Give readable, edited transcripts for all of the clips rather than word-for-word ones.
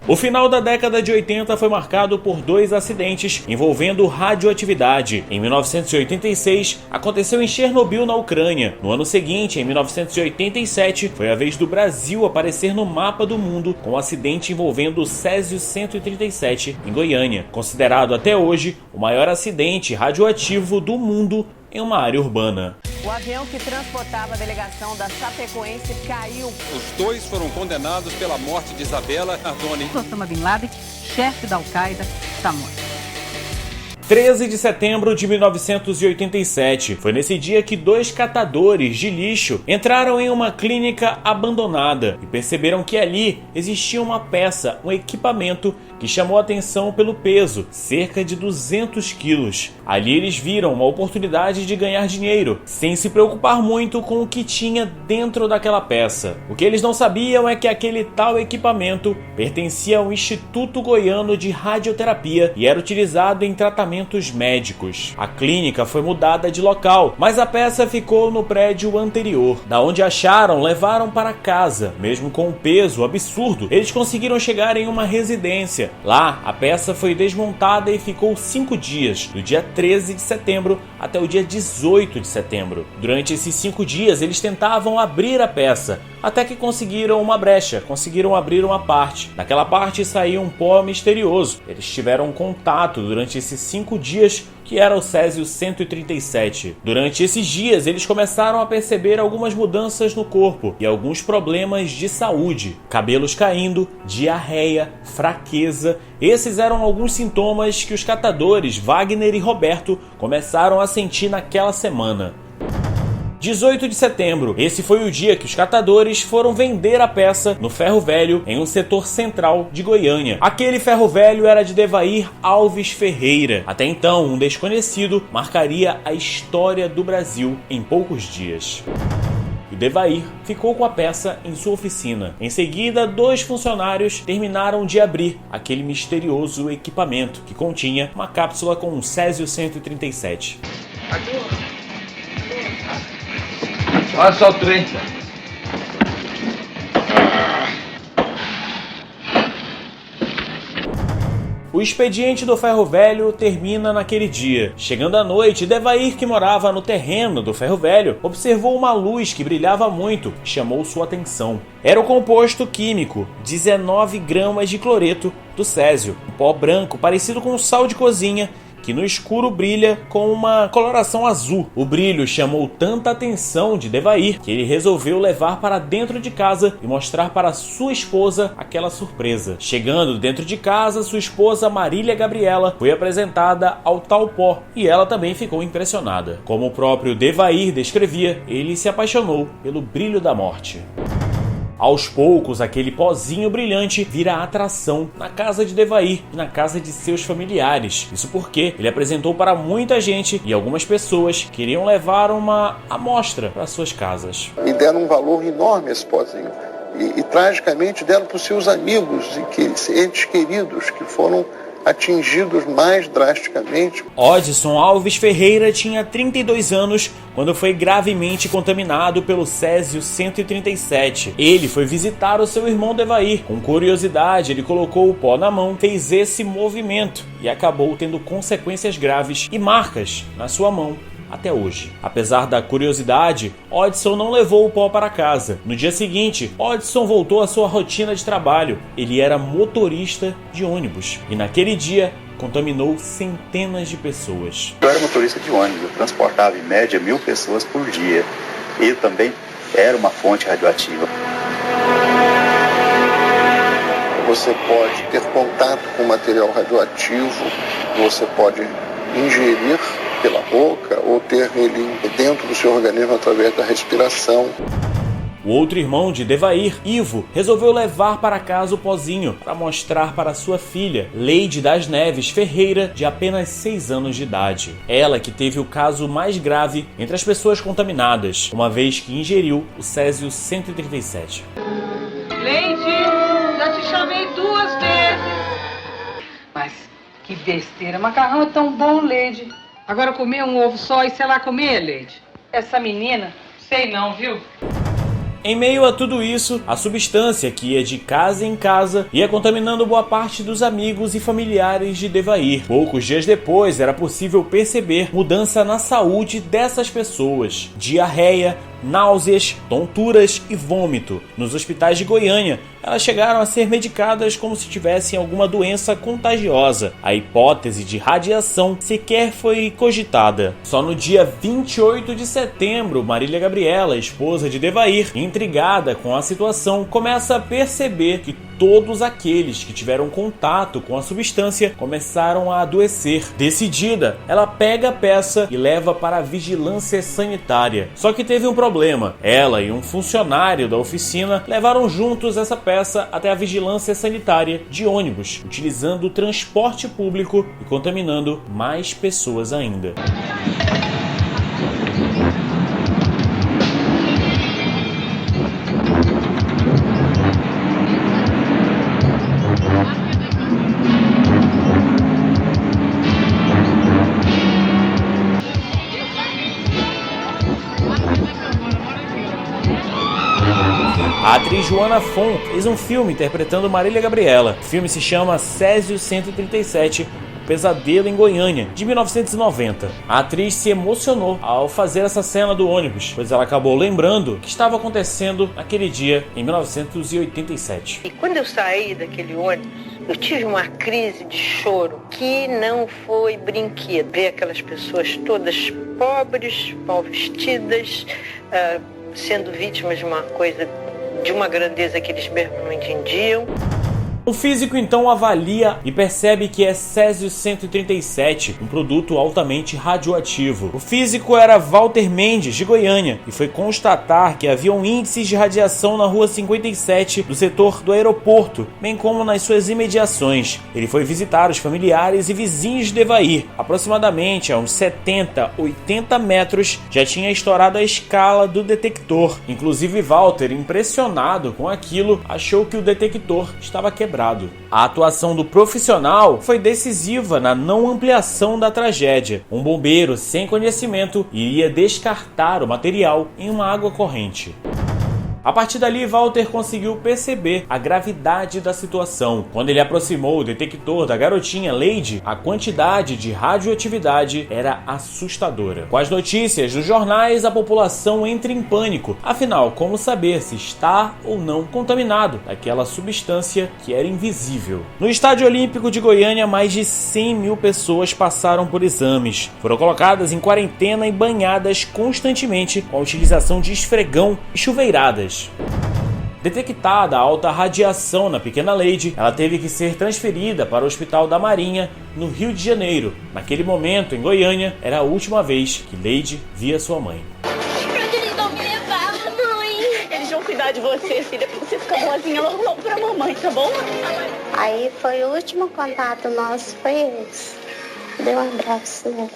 O final da década de 80 foi marcado por dois acidentes envolvendo radioatividade. Em 1986, aconteceu em Chernobyl, na Ucrânia. No ano seguinte, em 1987, foi a vez do Brasil aparecer no mapa do mundo com um acidente envolvendo o Césio-137 em Goiânia, considerado até hoje o maior acidente radioativo do mundo em uma área urbana. O avião que transportava a delegação da Chapecoense caiu. Os dois foram condenados pela morte de Isabela Ardoni. Osama Bin Laden, chefe da Al-Qaeda, está morto. 13 de setembro de 1987. Foi nesse dia que dois catadores de lixo entraram em uma clínica abandonada e perceberam que ali existia uma peça, um equipamento que chamou a atenção pelo peso, cerca de 200 quilos. Ali eles viram uma oportunidade de ganhar dinheiro, sem se preocupar muito com o que tinha dentro daquela peça. O que eles não sabiam é que aquele tal equipamento pertencia ao Instituto Goiano de Radioterapia e era utilizado em tratamentos médicos. A clínica foi mudada de local, mas a peça ficou no prédio anterior. Da onde acharam, levaram para casa. Mesmo com um peso absurdo, eles conseguiram chegar em uma residência. Lá, a peça foi desmontada e ficou 5 dias, do dia 13 de setembro até o dia 18 de setembro. Durante esses 5 dias, eles tentavam abrir a peça, até que conseguiram uma brecha, conseguiram abrir uma parte. Naquela parte saía um pó misterioso. Eles tiveram contato durante esses 5 dias, que era o Césio-137. Durante esses dias, eles começaram a perceber algumas mudanças no corpo e alguns problemas de saúde. Cabelos caindo, diarreia, fraqueza. Esses eram alguns sintomas que os catadores Wagner e Roberto começaram a sentir naquela semana. 18 de setembro. Esse foi o dia que os catadores foram vender a peça no Ferro Velho, em um setor central de Goiânia. Aquele ferro velho era de Devair Alves Ferreira. Até então, um desconhecido marcaria a história do Brasil em poucos dias. O Devair ficou com a peça em sua oficina. Em seguida, 2 funcionários terminaram de abrir aquele misterioso equipamento que continha uma cápsula com um Césio-137. Olha só o trem. O expediente do Ferro Velho termina naquele dia. Chegando à noite, Devair, que morava no terreno do Ferro Velho, observou uma luz que brilhava muito e chamou sua atenção. Era o composto químico 19 gramas de cloreto do césio, um pó branco parecido com sal de cozinha, que no escuro brilha com uma coloração azul. O brilho chamou tanta atenção de Devair que ele resolveu levar para dentro de casa e mostrar para sua esposa aquela surpresa. Chegando dentro de casa, sua esposa Marília Gabriela foi apresentada ao tal pó e ela também ficou impressionada. Como o próprio Devair descrevia, ele se apaixonou pelo brilho da morte. Aos poucos, aquele pozinho brilhante vira atração na casa de Devair e na casa de seus familiares. Isso porque ele apresentou para muita gente e algumas pessoas queriam levar uma amostra para suas casas. E deram um valor enorme a esse pozinho. E tragicamente deram para os seus amigos e entes queridos que foram atingidos mais drasticamente. Odson Alves Ferreira tinha 32 anos quando foi gravemente contaminado pelo Césio-137. Ele foi visitar o seu irmão Devair. Com curiosidade, ele colocou o pó na mão, fez esse movimento e acabou tendo consequências graves e marcas na sua mão até hoje. Apesar da curiosidade, Odson não levou o pó para casa. No dia seguinte, Odson voltou à sua rotina de trabalho. Ele era motorista de ônibus e naquele dia contaminou centenas de pessoas. Eu era motorista de ônibus, eu transportava em média 1.000 pessoas por dia. E também era uma fonte radioativa. Você pode ter contato com material radioativo, você pode ingerir pela boca ou ter ele dentro do seu organismo através da respiração. O outro irmão de Devair, Ivo, resolveu levar para casa o pozinho para mostrar para sua filha, Leide das Neves Ferreira, de apenas 6 anos de idade. Ela que teve o caso mais grave entre as pessoas contaminadas, uma vez que ingeriu o Césio-137. Leide, já te chamei 2 vezes. Mas que besteira, macarrão é tão bom, Leide. Agora comer um ovo só e sei lá comer, Leide. Essa menina, sei não, viu? Em meio a tudo isso, a substância que ia de casa em casa ia contaminando boa parte dos amigos e familiares de Devair. Poucos dias depois, era possível perceber mudança na saúde dessas pessoas: diarreia, náuseas, tonturas e vômito. Nos hospitais de Goiânia, elas chegaram a ser medicadas como se tivessem alguma doença contagiosa. A hipótese de radiação sequer foi cogitada. Só no dia 28 de setembro, Marília Gabriela, esposa de Devair, intrigada com a situação, começa a perceber que todos aqueles que tiveram contato com a substância começaram a adoecer. Decidida, ela pega a peça e leva para a vigilância sanitária. Só que teve um problema. Ela e um funcionário da oficina levaram juntos essa peça até a vigilância sanitária de ônibus, utilizando o transporte público e contaminando mais pessoas ainda. A atriz Joana Fon fez um filme interpretando Marília Gabriela. O filme se chama Césio 137, O Pesadelo em Goiânia, de 1990. A atriz se emocionou ao fazer essa cena do ônibus, pois ela acabou lembrando o que estava acontecendo naquele dia, em 1987. E quando eu saí daquele ônibus, eu tive uma crise de choro que não foi brinquedo. Ver aquelas pessoas todas pobres, mal vestidas, sendo vítimas de uma coisa, de uma grandeza que eles mesmos não entendiam. O físico então avalia e percebe que é Césio 137, um produto altamente radioativo. O físico era Walter Mendes, de Goiânia, e foi constatar que haviam índices de radiação na rua 57 do setor do aeroporto, bem como nas suas imediações. Ele foi visitar os familiares e vizinhos de Devair. Aproximadamente a uns 70, 80 metros já tinha estourado a escala do detector. Inclusive Walter, impressionado com aquilo, achou que o detector estava quebrado. A atuação do profissional foi decisiva na não ampliação da tragédia. Um bombeiro sem conhecimento iria descartar o material em uma água corrente. A partir dali, Walter conseguiu perceber a gravidade da situação. Quando ele aproximou o detector da garotinha Lady, a quantidade de radioatividade era assustadora. Com as notícias dos jornais, a população entra em pânico. Afinal, como saber se está ou não contaminado daquela substância que era invisível? No Estádio Olímpico de Goiânia, mais de 100 mil pessoas passaram por exames. Foram colocadas em quarentena e banhadas constantemente com a utilização de esfregão e chuveiradas. Detectada a alta radiação na pequena Lady, ela teve que ser transferida para o Hospital da Marinha, no Rio de Janeiro. Naquele momento, em Goiânia, era a última vez que Lady via sua mãe. Pra que eles vão me levar, mãe? Eles vão cuidar de você, filha, pra você ficar boazinha logo pra mamãe, tá bom? Aí foi o último contato nosso, foi eles. Dei um abraço nele.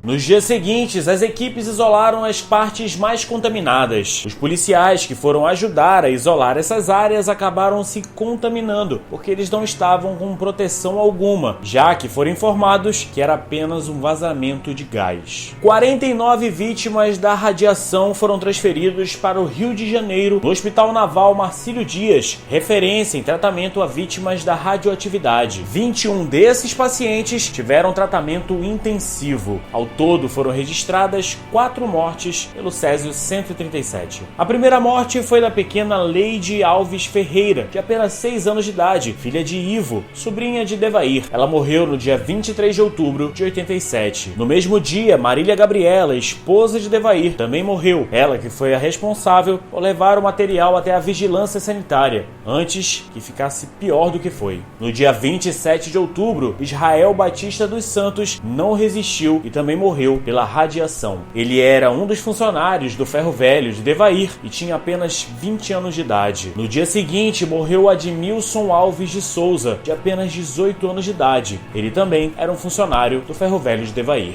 Nos dias seguintes, as equipes isolaram as partes mais contaminadas. Os policiais que foram ajudar a isolar essas áreas acabaram se contaminando, porque eles não estavam com proteção alguma, já que foram informados que era apenas um vazamento de gás. 49 vítimas da radiação foram transferidos para o Rio de Janeiro, no Hospital Naval Marcílio Dias, referência em tratamento a vítimas da radioatividade. 21 desses pacientes tiveram tratamento intensivo. Ao todo foram registradas 4 mortes pelo Césio 137. A primeira morte foi da pequena Lady Alves Ferreira, de apenas 6 anos de idade, filha de Ivo, sobrinha de Devair. Ela morreu no dia 23 de outubro de 87. No mesmo dia, Marília Gabriela, esposa de Devair, também morreu. Ela que foi a responsável por levar o material até a vigilância sanitária, antes que ficasse pior do que foi. No dia 27 de outubro, Israel Batista dos Santos não resistiu e também morreu pela radiação. Ele era um dos funcionários do Ferro Velho de Devair e tinha apenas 20 anos de idade. No dia seguinte, morreu Admilson Alves de Souza, de apenas 18 anos de idade. Ele também era um funcionário do Ferro Velho de Devair.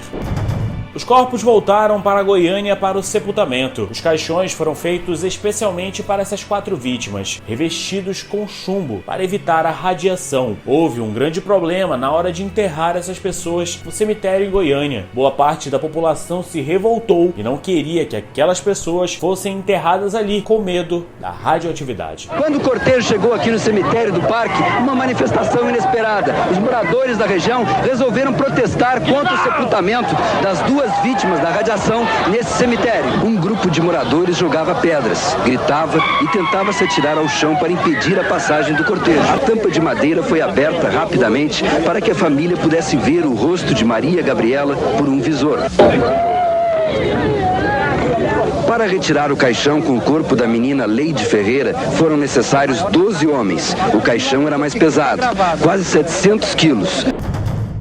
Os corpos voltaram para Goiânia para o sepultamento. Os caixões foram feitos especialmente para essas 4 vítimas, revestidos com chumbo para evitar a radiação. Houve um grande problema na hora de enterrar essas pessoas no cemitério em Goiânia. Boa parte da população se revoltou e não queria que aquelas pessoas fossem enterradas ali com medo da radioatividade. Quando o cortejo chegou aqui no cemitério do parque, uma manifestação inesperada. Os moradores da região resolveram protestar contra o sepultamento das 2 vítimas da radiação nesse cemitério. Um grupo de moradores jogava pedras, gritava e tentava se atirar ao chão para impedir a passagem do cortejo. A tampa de madeira foi aberta rapidamente para que a família pudesse ver o rosto de Maria Gabriela por um visor. Para retirar o caixão com o corpo da menina Leide Ferreira, foram necessários 12 homens. O caixão era mais pesado, quase 700 quilos.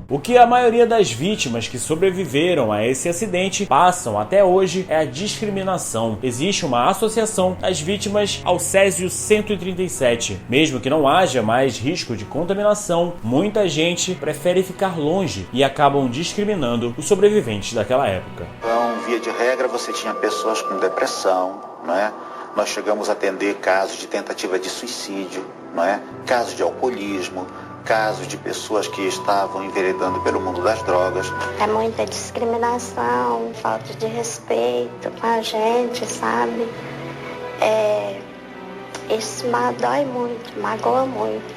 O que a maioria das vítimas que sobreviveram a esse acidente passam até hoje é a discriminação. Existe uma associação das vítimas ao Césio 137. Mesmo que não haja mais risco de contaminação, muita gente prefere ficar longe e acabam discriminando os sobreviventes daquela época. Então, via de regra, você tinha pessoas com depressão, não é? Nós chegamos a atender casos de tentativa de suicídio, não é? Casos de alcoolismo, casos de pessoas que estavam enveredando pelo mundo das drogas. É muita discriminação, falta de respeito com a gente, sabe? Isso dói muito, magoa muito.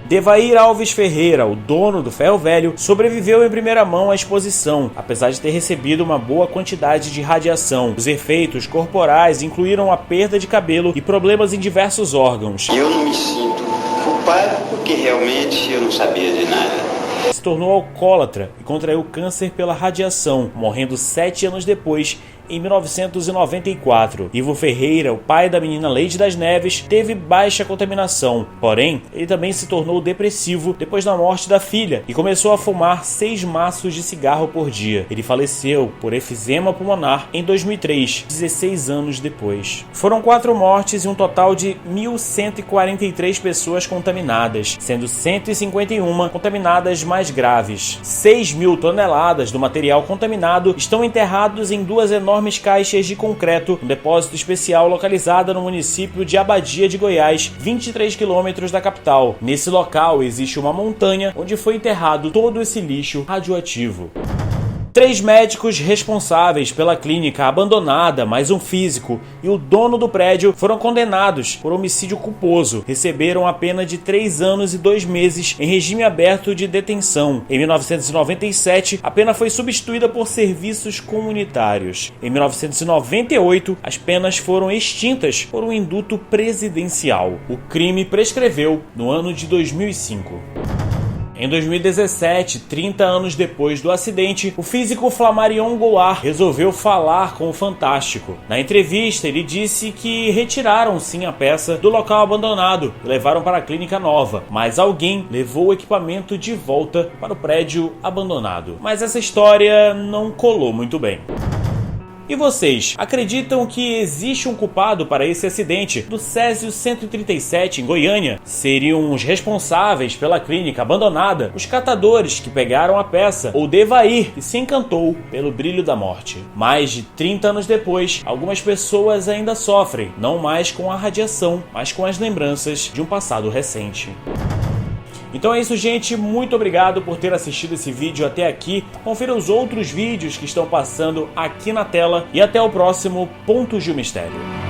Devair Alves Ferreira, o dono do Ferro Velho, sobreviveu em primeira mão à exposição, apesar de ter recebido uma boa quantidade de radiação. Os efeitos corporais incluíram a perda de cabelo e problemas em diversos órgãos. Eu não me sinto culpado porque realmente eu não sabia de nada. Se tornou alcoólatra e contraiu câncer pela radiação, morrendo 7 anos depois, em 1994. Ivo Ferreira, o pai da menina Leide das Neves, teve baixa contaminação. Porém, ele também se tornou depressivo depois da morte da filha e começou a fumar 6 maços de cigarro por dia. Ele faleceu por efizema pulmonar em 2003, 16 anos depois. Foram 4 mortes e um total de 1.143 pessoas contaminadas, sendo 151 contaminadas mais graves. 6.000 toneladas do material contaminado estão enterrados em 2 enormes caixas de concreto, um depósito especial localizado no município de Abadia de Goiás, 23 quilômetros da capital. Nesse local existe uma montanha onde foi enterrado todo esse lixo radioativo. 3 médicos responsáveis pela clínica abandonada, mais um físico e o dono do prédio foram condenados por homicídio culposo. Receberam a pena de 3 anos e 2 meses em regime aberto de detenção. Em 1997, a pena foi substituída por serviços comunitários. Em 1998, as penas foram extintas por um indulto presidencial. O crime prescreveu no ano de 2005. Em 2017, 30 anos depois do acidente, o físico Flamarion Goulart resolveu falar com o Fantástico. Na entrevista, ele disse que retiraram sim a peça do local abandonado e levaram para a clínica nova, mas alguém levou o equipamento de volta para o prédio abandonado. Mas essa história não colou muito bem. E vocês, acreditam que existe um culpado para esse acidente do Césio 137 em Goiânia? Seriam os responsáveis pela clínica abandonada, os catadores que pegaram a peça, ou Devair, que se encantou pelo brilho da morte? Mais de 30 anos depois, algumas pessoas ainda sofrem, não mais com a radiação, mas com as lembranças de um passado recente. Então é isso, gente, muito obrigado por ter assistido esse vídeo até aqui. Confira os outros vídeos que estão passando aqui na tela e até o próximo Pontos de Mistério.